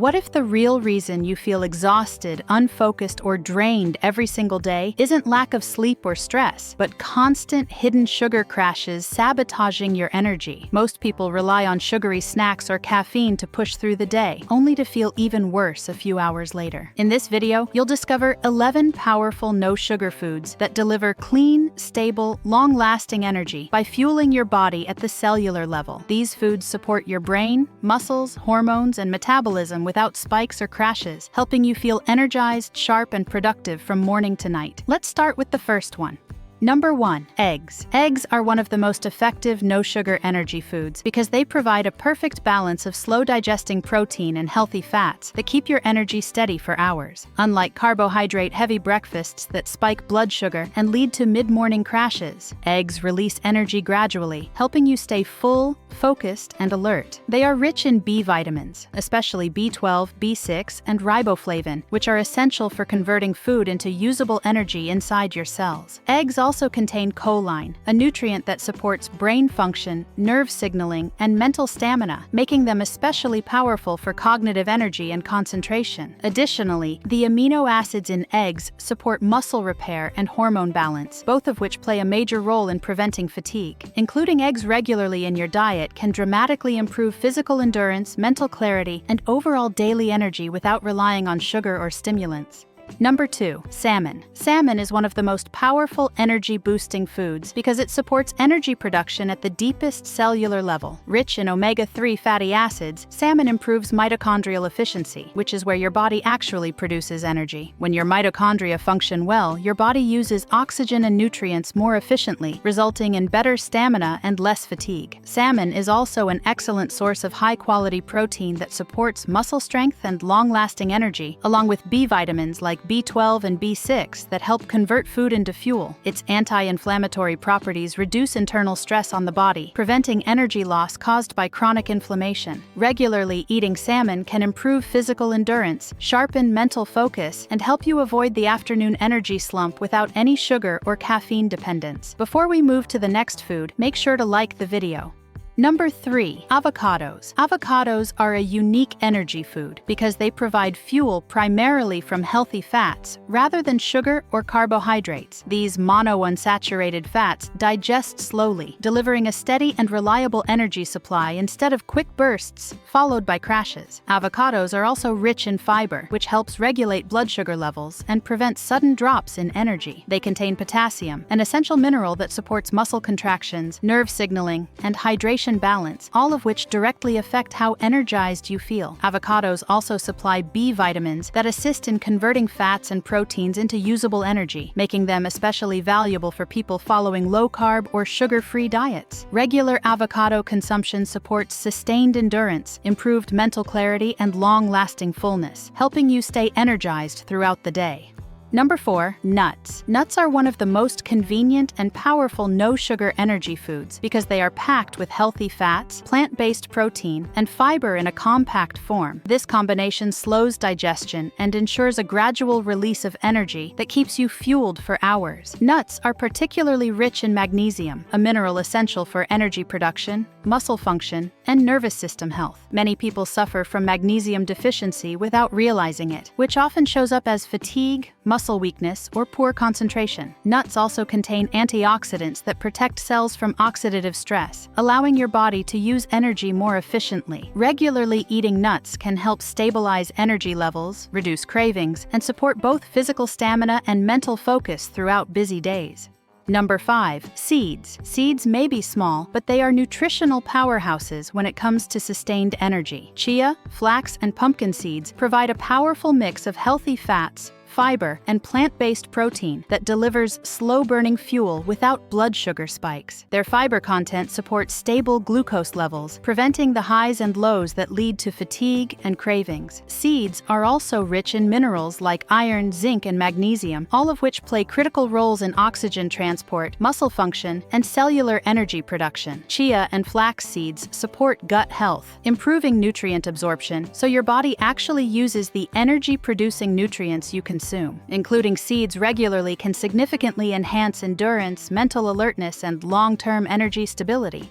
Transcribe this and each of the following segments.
What if the real reason you feel exhausted, unfocused, or drained every single day isn't lack of sleep or stress, but constant hidden sugar crashes sabotaging your energy? Most people rely on sugary snacks or caffeine to push through the day, only to feel even worse a few hours later. In this video, you'll discover 11 powerful no-sugar foods that deliver clean, stable, long-lasting energy by fueling your body at the cellular level. These foods support your brain, muscles, hormones, and metabolism without spikes or crashes, helping you feel energized, sharp, and productive from morning to night. Let's start with the first one. Number 1. Eggs. Eggs are one of the most effective no-sugar energy foods because they provide a perfect balance of slow-digesting protein and healthy fats that keep your energy steady for hours. Unlike carbohydrate-heavy breakfasts that spike blood sugar and lead to mid-morning crashes, eggs release energy gradually, helping you stay full, focused, and alert. They are rich in B vitamins, especially B12, B6, and riboflavin, which are essential for converting food into usable energy inside your cells. Eggs also contain choline, a nutrient that supports brain function, nerve signaling, and mental stamina, making them especially powerful for cognitive energy and concentration. Additionally, the amino acids in eggs support muscle repair and hormone balance, both of which play a major role in preventing fatigue. Including eggs regularly in your diet can dramatically improve physical endurance, mental clarity, and overall daily energy without relying on sugar or stimulants. Number 2. Salmon. Salmon is one of the most powerful energy-boosting foods because it supports energy production at the deepest cellular level. Rich in omega-3 fatty acids, salmon improves mitochondrial efficiency, which is where your body actually produces energy. When your mitochondria function well, your body uses oxygen and nutrients more efficiently, resulting in better stamina and less fatigue. Salmon is also an excellent source of high-quality protein that supports muscle strength and long-lasting energy, along with B vitamins like B12 and B6 that help convert food into fuel. Its anti-inflammatory properties reduce internal stress on the body, preventing energy loss caused by chronic inflammation. Regularly eating salmon can improve physical endurance, sharpen mental focus, and help you avoid the afternoon energy slump without any sugar or caffeine dependence. Before we move to the next food, make sure to like the video. Number 3. Avocados. Avocados are a unique energy food because they provide fuel primarily from healthy fats rather than sugar or carbohydrates. These monounsaturated fats digest slowly, delivering a steady and reliable energy supply instead of quick bursts followed by crashes. Avocados are also rich in fiber, which helps regulate blood sugar levels and prevent sudden drops in energy. They contain potassium, an essential mineral that supports muscle contractions, nerve signaling, and hydration balance, all of which directly affect how energized you feel. Avocados also supply B vitamins that assist in converting fats and proteins into usable energy, making them especially valuable for people following low-carb or sugar-free diets. Regular avocado consumption supports sustained endurance, improved mental clarity, and long-lasting fullness, helping you stay energized throughout the day. Number 4. Nuts. Nuts are one of the most convenient and powerful no-sugar energy foods because they are packed with healthy fats, plant-based protein, and fiber in a compact form. This combination slows digestion and ensures a gradual release of energy that keeps you fueled for hours. Nuts are particularly rich in magnesium, a mineral essential for energy production, muscle function, and nervous system health. Many people suffer from magnesium deficiency without realizing it, which often shows up as fatigue, muscle weakness, or poor concentration. Nuts also contain antioxidants that protect cells from oxidative stress, allowing your body to use energy more efficiently. Regularly eating nuts can help stabilize energy levels, reduce cravings, and support both physical stamina and mental focus throughout busy days. Number 5. Seeds. Seeds may be small, but they are nutritional powerhouses when it comes to sustained energy. Chia, flax, and pumpkin seeds provide a powerful mix of healthy fats, fiber, and plant-based protein that delivers slow-burning fuel without blood sugar spikes. Their fiber content supports stable glucose levels, preventing the highs and lows that lead to fatigue and cravings. Seeds are also rich in minerals like iron, zinc, and magnesium, all of which play critical roles in oxygen transport, muscle function, and cellular energy production. Chia and flax seeds support gut health, improving nutrient absorption so your body actually uses the energy-producing nutrients you consume. Including seeds regularly can significantly enhance endurance, mental alertness, and long-term energy stability.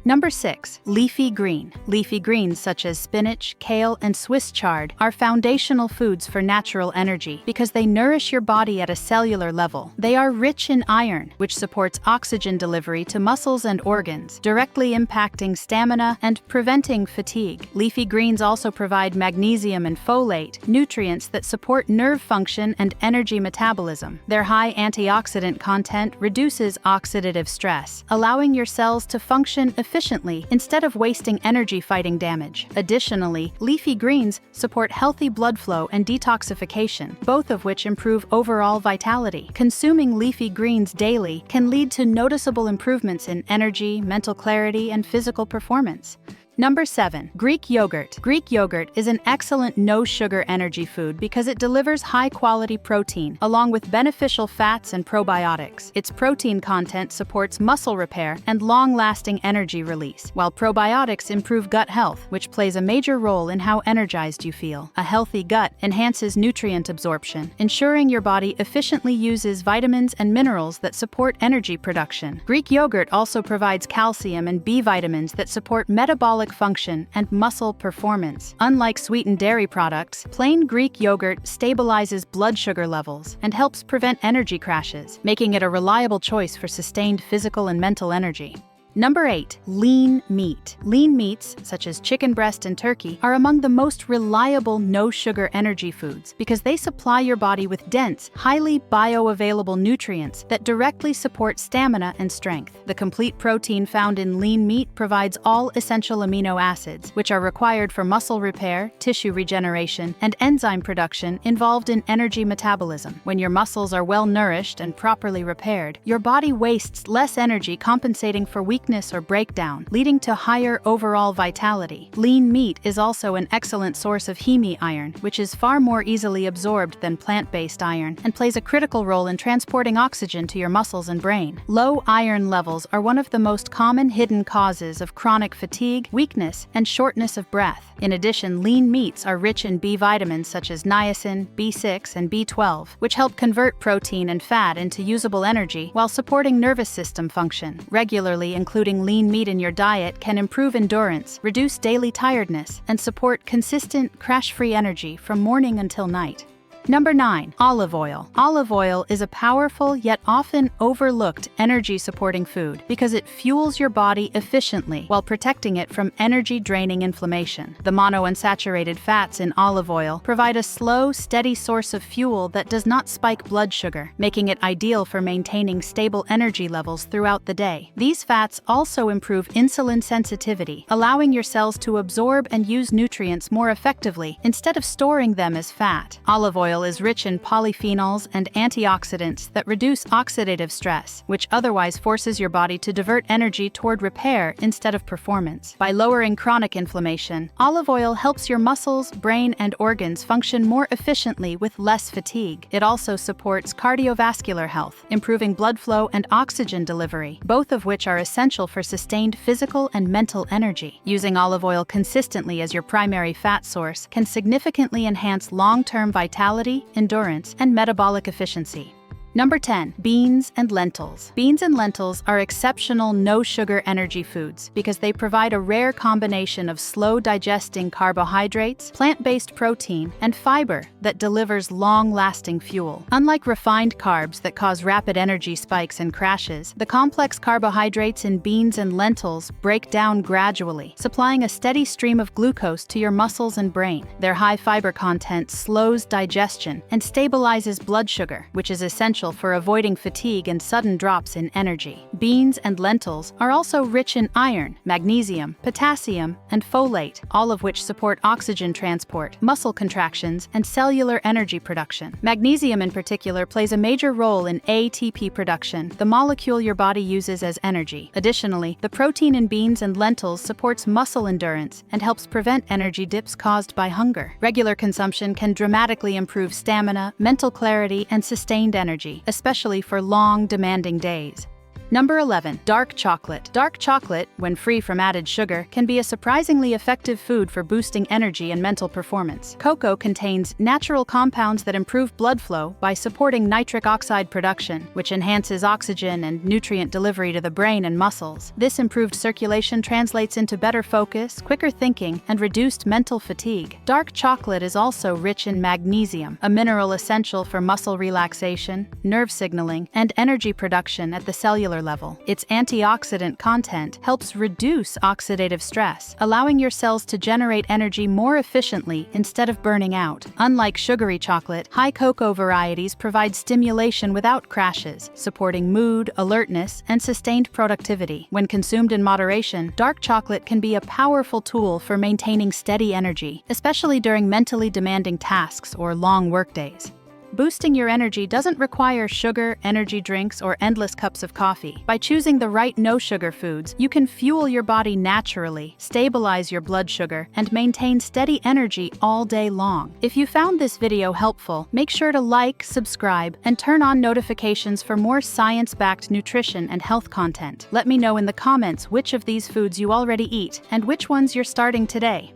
Number 6. Leafy green. Leafy greens such as spinach, kale, and Swiss chard are foundational foods for natural energy because they nourish your body at a cellular level. They are rich in iron, which supports oxygen delivery to muscles and organs, directly impacting stamina and preventing fatigue. Leafy greens also provide magnesium and folate, nutrients that support nerve function and energy metabolism. Their high antioxidant content reduces oxidative stress, allowing your cells to function efficiently instead of wasting energy fighting damage. Additionally, leafy greens support healthy blood flow and detoxification, both of which improve overall vitality. Consuming leafy greens daily can lead to noticeable improvements in energy, mental clarity, and physical performance. Number 7. Greek yogurt. Greek yogurt is an excellent no-sugar energy food because it delivers high-quality protein, along with beneficial fats and probiotics. Its protein content supports muscle repair and long-lasting energy release, while probiotics improve gut health, which plays a major role in how energized you feel. A healthy gut enhances nutrient absorption, ensuring your body efficiently uses vitamins and minerals that support energy production. Greek yogurt also provides calcium and B vitamins that support metabolic function and muscle performance. Unlike sweetened dairy products, plain Greek yogurt stabilizes blood sugar levels and helps prevent energy crashes, making it a reliable choice for sustained physical and mental energy. Number 8. Lean meat. Lean meats, such as chicken breast and turkey, are among the most reliable no-sugar energy foods because they supply your body with dense, highly bioavailable nutrients that directly support stamina and strength. The complete protein found in lean meat provides all essential amino acids, which are required for muscle repair, tissue regeneration, and enzyme production involved in energy metabolism. When your muscles are well nourished and properly repaired, your body wastes less energy compensating for weakness or breakdown, leading to higher overall vitality. Lean meat is also an excellent source of heme iron, which is far more easily absorbed than plant-based iron and plays a critical role in transporting oxygen to your muscles and brain. Low iron levels are one of the most common hidden causes of chronic fatigue, weakness, and shortness of breath. In addition, lean meats are rich in B vitamins such as niacin, B6, and B12, which help convert protein and fat into usable energy while supporting nervous system function. Regularly including lean meat in your diet can improve endurance, reduce daily tiredness, and support consistent, crash-free energy from morning until night. Number 9. Olive oil. Olive oil is a powerful yet often overlooked energy-supporting food because it fuels your body efficiently while protecting it from energy-draining inflammation. The monounsaturated fats in olive oil provide a slow, steady source of fuel that does not spike blood sugar, making it ideal for maintaining stable energy levels throughout the day. These fats also improve insulin sensitivity, allowing your cells to absorb and use nutrients more effectively instead of storing them as fat. Olive oil is rich in polyphenols and antioxidants that reduce oxidative stress, which otherwise forces your body to divert energy toward repair instead of performance. By lowering chronic inflammation, olive oil helps your muscles, brain, and organs function more efficiently with less fatigue. It also supports cardiovascular health, improving blood flow and oxygen delivery, both of which are essential for sustained physical and mental energy. Using olive oil consistently as your primary fat source can significantly enhance long-term vitality, endurance, and metabolic efficiency. Number 10. Beans and lentils. Beans and lentils are exceptional no-sugar energy foods because they provide a rare combination of slow-digesting carbohydrates, plant-based protein, and fiber that delivers long-lasting fuel. Unlike refined carbs that cause rapid energy spikes and crashes, the complex carbohydrates in beans and lentils break down gradually, supplying a steady stream of glucose to your muscles and brain. Their high fiber content slows digestion and stabilizes blood sugar, which is essential for avoiding fatigue and sudden drops in energy. Beans and lentils are also rich in iron, magnesium, potassium, and folate, all of which support oxygen transport, muscle contractions, and cellular energy production. Magnesium in particular plays a major role in ATP production, the molecule your body uses as energy. Additionally, the protein in beans and lentils supports muscle endurance and helps prevent energy dips caused by hunger. Regular consumption can dramatically improve stamina, mental clarity, and sustained energy, especially for long, demanding days. Number 11. Dark chocolate. Dark chocolate, when free from added sugar, can be a surprisingly effective food for boosting energy and mental performance. Cocoa contains natural compounds that improve blood flow by supporting nitric oxide production, which enhances oxygen and nutrient delivery to the brain and muscles. This improved circulation translates into better focus, quicker thinking, and reduced mental fatigue. Dark chocolate is also rich in magnesium, a mineral essential for muscle relaxation, nerve signaling, and energy production at the cellular level. Its antioxidant content helps reduce oxidative stress, allowing your cells to generate energy more efficiently instead of burning out. Unlike sugary chocolate, high cocoa varieties provide stimulation without crashes, supporting mood, alertness, and sustained productivity. When consumed in moderation, dark chocolate can be a powerful tool for maintaining steady energy, especially during mentally demanding tasks or long workdays. Boosting your energy doesn't require sugar, energy drinks, or endless cups of coffee. By choosing the right no-sugar foods, you can fuel your body naturally, stabilize your blood sugar, and maintain steady energy all day long. If you found this video helpful, make sure to like, subscribe, and turn on notifications for more science-backed nutrition and health content. Let me know in the comments which of these foods you already eat and which ones you're starting today.